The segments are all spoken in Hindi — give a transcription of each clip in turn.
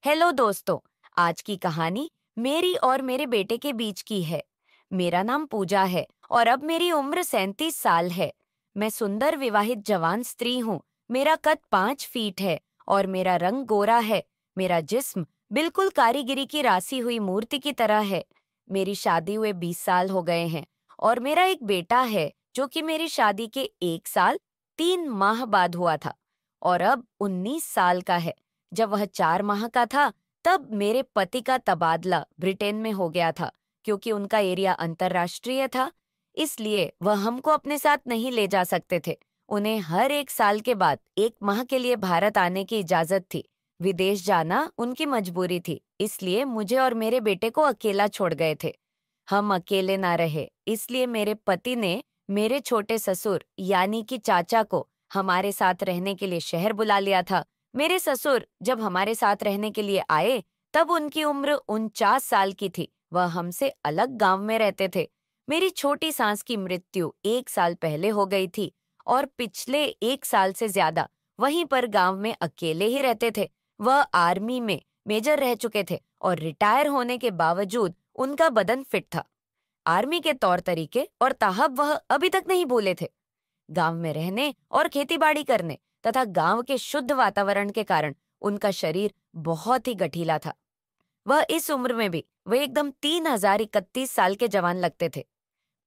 हेलो दोस्तों। आज की कहानी मेरी और मेरे बेटे के बीच की है। मेरा नाम पूजा है और अब मेरी उम्र 37 साल है। मैं सुंदर विवाहित जवान स्त्री हूँ। मेरा कद 5 फीट है और मेरा रंग गोरा है। मेरा जिस्म बिल्कुल कारीगरी की रासी हुई मूर्ति की तरह है। मेरी शादी हुए 20 साल हो गए हैं और मेरा एक बेटा है जो कि मेरी शादी के 1 साल 3 माह बाद हुआ था और अब 19 साल का है। जब वह 4 माह का था तब मेरे पति का तबादला ब्रिटेन में हो गया था क्योंकि उनका एरिया अंतर्राष्ट्रीय था। इसलिए वह हमको अपने साथ नहीं ले जा सकते थे। उन्हें हर 1 साल के बाद 1 माह के लिए भारत आने की इजाजत थी। विदेश जाना उनकी मजबूरी थी, इसलिए मुझे और मेरे बेटे को अकेला छोड़ गए थे। हम अकेले ना रहे, इसलिए मेरे पति ने मेरे छोटे ससुर यानी कि चाचा को हमारे साथ रहने के लिए शहर बुला लिया था। मेरे ससुर जब हमारे साथ रहने के लिए आए तब उनकी उम्र 49 साल की थी। वह हमसे अलग गांव में रहते थे। मेरी छोटी सांस की मृत्यु 1 साल पहले हो गई थी और पिछले 1 साल से ज्यादा वहीं पर गांव में अकेले ही रहते थे। वह आर्मी में मेजर रह चुके थे और रिटायर होने के बावजूद उनका बदन फिट था। आर्मी के तौर तरीके और ताहब वह अभी तक नहीं भूले थे। गांव में रहने और खेतीबाड़ी करने तथा गांव के शुद्ध वातावरण के कारण उनका शरीर बहुत ही गठीला था। वह इस उम्र में भी वे एकदम 3031 साल के जवान लगते थे।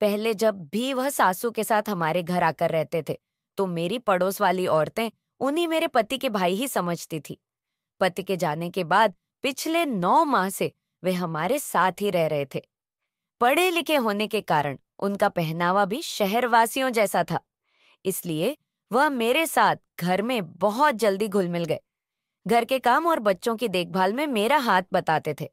पहले जब भी वह सासू के साथ हमारे घर आकर रहते थे तो मेरी पड़ोस वाली औरतें उन्हीं मेरे पति के भाई ही समझती थी। पति के जाने के बाद पिछले 9 माह से वे हमारे साथ ही रह रहे थे। पढ़े लिखे होने के कारण उनका पहनावा भी शहरवासियों जैसा था, इसलिए वह मेरे साथ घर में बहुत जल्दी घुल मिल गए। घर के काम और बच्चों की देखभाल में मेरा हाथ बटाते थे।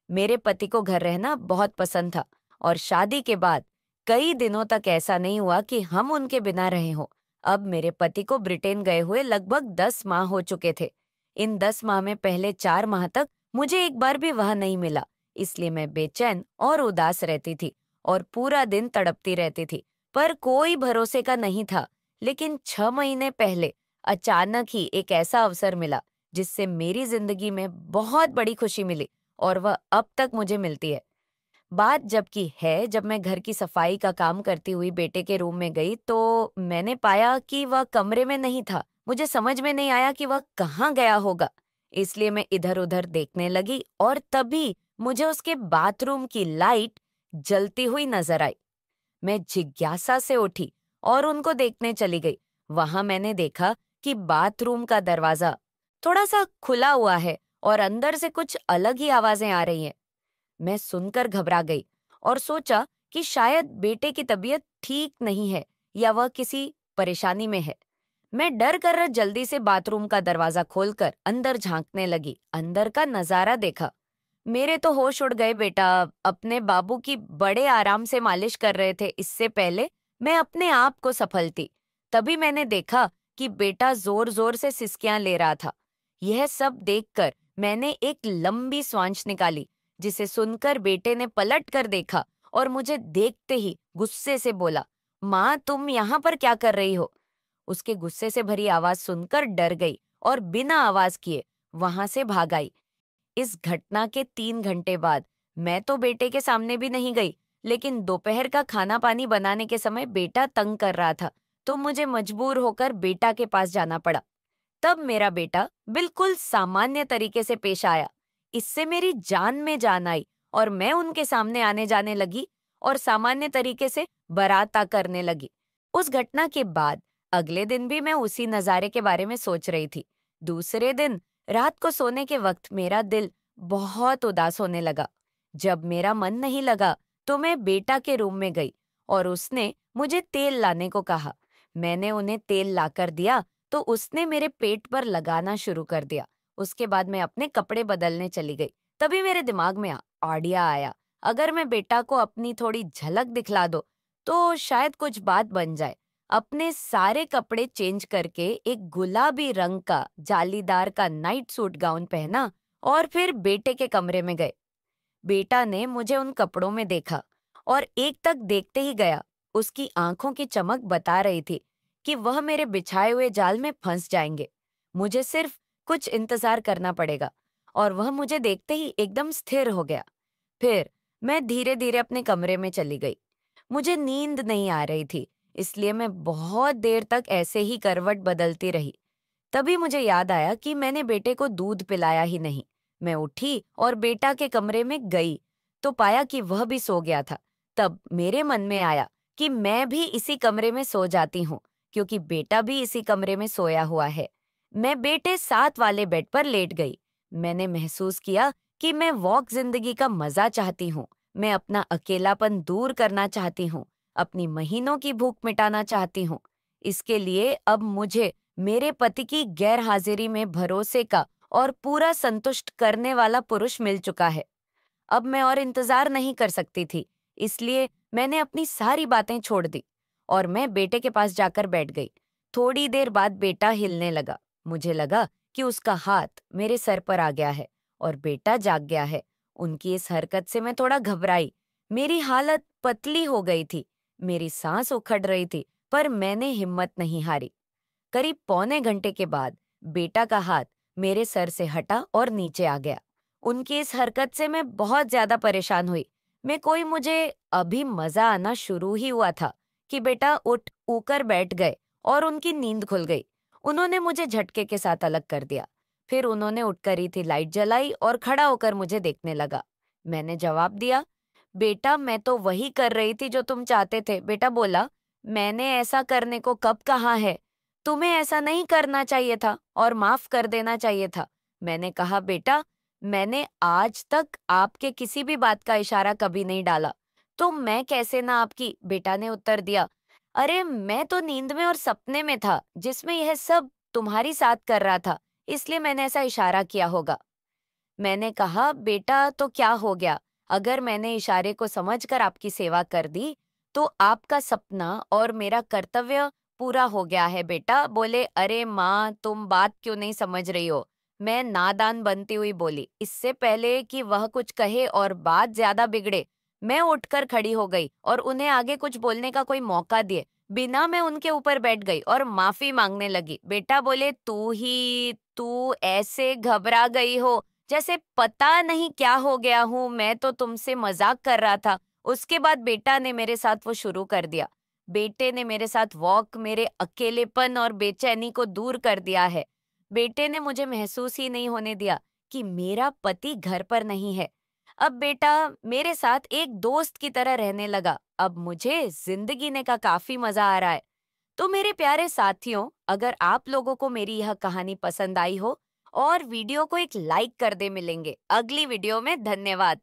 मेरे पति को घर रहना बहुत पसंद था और शादी के बाद कई दिनों तक ऐसा नहीं हुआ कि हम उनके बिना रहे हों। अब मेरे पति को ब्रिटेन गए हुए लगभग 10 माह हो चुके थे। इन 10 माह में पहले 4 माह तक मुझे एक बार भी वह नहीं मिला, इसलिए मैं बेचैन और उदास रहती थी और पूरा दिन तड़पती रहती थी। पर कोई भरोसे का नहीं था। लेकिन 6 महीने पहले अचानक ही एक ऐसा अवसर मिला जिससे मेरी जिंदगी में बहुत बड़ी खुशी मिली और वह अब तक मुझे मिलती है। बात जबकि है जब मैं घर की सफाई का काम करती हुई बेटे के रूम में गई तो मैंने पाया कि वह कमरे में नहीं था। मुझे समझ में नहीं आया कि वह कहाँ गया होगा, इसलिए मैं इधर उधर देखने लगी और तभी मुझे उसके बाथरूम की लाइट जलती हुई नजर आई। मैं जिज्ञासा से उठी और उनको देखने चली गई। वहां मैंने देखा कि बाथरूम का दरवाजा थोड़ा सा खुला हुआ है और अंदर से कुछ अलग ही आवाजें आ रही हैं। मैं सुनकर घबरा गई और सोचा कि शायद बेटे की तबीयत ठीक नहीं है या वह किसी परेशानी में है। मैं डर कर जल्दी से बाथरूम का दरवाजा खोलकर अंदर झांकने लगी। अंदर का नजारा देखा। मेरे तो होश उड़ गए। बेटा अपने बाबू की बड़े आराम से मालिश कर रहे थे। इससे पहले मैं अपने आप को सफल थी। तभी मैंने देखा कि बेटा जोर जोर से सिसकियां ले रहा था। यह सब देखकर मैंने एक लंबी श्वास निकाली, जिसे सुनकर बेटे ने पलट कर देखा और मुझे देखते ही गुस्से से बोला, माँ तुम यहाँ पर क्या कर रही हो? उसके गुस्से से भरी आवाज सुनकर डर गई और बिना आवाज किए वहां से भाग आई। इस घटना के 3 घंटे बाद मैं तो बेटे के सामने भी नहीं गई, लेकिन दोपहर का खाना पानी बनाने के समय बेटा तंग कर रहा था तो मुझे मजबूर होकर बेटा के पास जाना पड़ा। तब मेरा बेटा बिल्कुल सामान्य तरीके से पेश आया। इससे मेरी जान में जान आई और मैं उनके सामने आने जाने लगी और सामान्य तरीके से बराता करने लगी। उस घटना के बाद अगले दिन भी मैं उसी नजारे के बारे में सोच रही थी। दूसरे दिन रात को सोने के वक्त मेरा दिल बहुत उदास होने लगा। जब मेरा मन नहीं लगा तो मैं बेटा के रूम में गई और उसने मुझे तेल लाने को कहा। मैंने उन्हें तेल लाकर दिया तो उसने मेरे पेट पर लगाना शुरू कर दिया। उसके बाद मैं अपने कपड़े बदलने चली गई। तभी मेरे दिमाग में आइडिया आया, अगर मैं बेटा को अपनी थोड़ी झलक दिखला दो तो शायद कुछ बात बन जाए। अपने सारे कपड़े चेंज करके एक गुलाबी रंग का जालीदार का नाइट सूट गाउन पहना और फिर बेटे के कमरे में गए। बेटा ने मुझे उन कपड़ों में देखा और एक तक देखते ही गया। उसकी आंखों की चमक बता रही थी कि वह मेरे बिछाए हुए जाल में फंस जाएंगे। मुझे सिर्फ कुछ इंतजार करना पड़ेगा और वह मुझे देखते ही एकदम स्थिर हो गया। फिर मैं धीरे धीरे अपने कमरे में चली गई। मुझे नींद नहीं आ रही थी, इसलिए मैं बहुत देर तक ऐसे ही करवट बदलती रही। तभी मुझे याद आया कि मैंने बेटे को दूध पिलाया ही नहीं। मैं उठी और बेटा के कमरे में गई, तो पाया कि वह भी सो गया था। तब मेरे मन में आया कि मैं भी इसी कमरे में सो जाती हूँ, क्योंकि बेटा भी इसी कमरे में सोया हुआ है। मैं बेटे साथ वाले बेड पर लेट गई। मैंने महसूस किया कि मैं वॉक जिंदगी का मजा चाहती हूँ। मैं अपना अकेलापन दूर करना चाहती हूँ, अपनी महीनों की भूख मिटाना चाहती हूँ। इसके लिए अब मुझे मेरे पति की गैर हाजिरी में भरोसे का और पूरा संतुष्ट करने वाला पुरुष मिल चुका है। अब मैं और इंतजार नहीं कर सकती थी, इसलिए मैंने अपनी सारी बातें छोड़ दी और मैं बेटे के पास जाकर बैठ गई। थोड़ी देर बाद बेटा हिलने लगा। मुझे लगा कि उसका हाथ मेरे सर पर आ गया है और बेटा जाग गया है। उनकी इस हरकत से मैं थोड़ा घबराई। मेरी हालत पतली हो गई थी, मेरी सांस उखड़ रही थी, पर मैंने हिम्मत नहीं हारी। करीब पौने घंटे के बाद बेटा का हाथ मेरे सर से हटा और नीचे आ गया। उनकी इस हरकत से मैं बहुत ज्यादा परेशान हुई। मुझे अभी मजा आना शुरू ही हुआ था कि बेटा उठ ऊकर बैठ गए और उनकी नींद खुल गई। उन्होंने मुझे झटके के साथ अलग कर दिया। फिर उन्होंने उठकर ही थी लाइट जलाई और खड़ा होकर मुझे देखने लगा। मैंने जवाब दिया, बेटा मैं तो वही कर रही थी जो तुम चाहते थे। बेटा बोला, मैंने ऐसा करने को कब कहा है? तुम्हें ऐसा नहीं करना चाहिए था और माफ कर देना चाहिए था। मैंने कहा, बेटा मैंने आज तक आपके किसी भी बात का इशारा कभी नहीं डाला, तो मैं कैसे ना आपकी? बेटा ने उत्तर दिया, अरे मैं तो नींद में और सपने में था जिसमें यह सब तुम्हारी साथ कर रहा था, इसलिए मैंने ऐसा इशारा किया होगा। मैंने कहा, बेटा तो क्या हो गया? अगर मैंने इशारे को समझकर आपकी सेवा कर दी, तो आपका सपना और मेरा कर्तव्य पूरा हो गया है। बेटा बोले, अरे माँ तुम बात क्यों नहीं समझ रही हो? मैं नादान बनती हुई बोली। इससे पहले कि वह कुछ कहे और बात ज्यादा बिगड़े, मैं उठकर खड़ी हो गई और उन्हें आगे कुछ बोलने का कोई मौका दिए बिना मैं उनके ऊपर बैठ गई और माफी मांगने लगी। बेटा बोले, तू ऐसे घबरा गई हो जैसे पता नहीं क्या हो गया हूँ, मैं तो तुमसे मजाक कर रहा था। उसके बाद बेटा ने मेरे साथ वो शुरू कर दिया। बेटे ने मेरे साथ वॉक मेरे अकेलेपन और बेचैनी को दूर कर दिया है। बेटे ने मुझे महसूस ही नहीं होने दिया कि मेरा पति घर पर नहीं है। अब बेटा मेरे साथ एक दोस्त की तरह रहने लगा। अब मुझे जिंदगी ने का काफी मजा आ रहा है। तो मेरे प्यारे साथियों, अगर आप लोगों को मेरी यह कहानी पसंद आई हो और वीडियो को एक लाइक कर दे मिलेंगे अगली वीडियो में। धन्यवाद।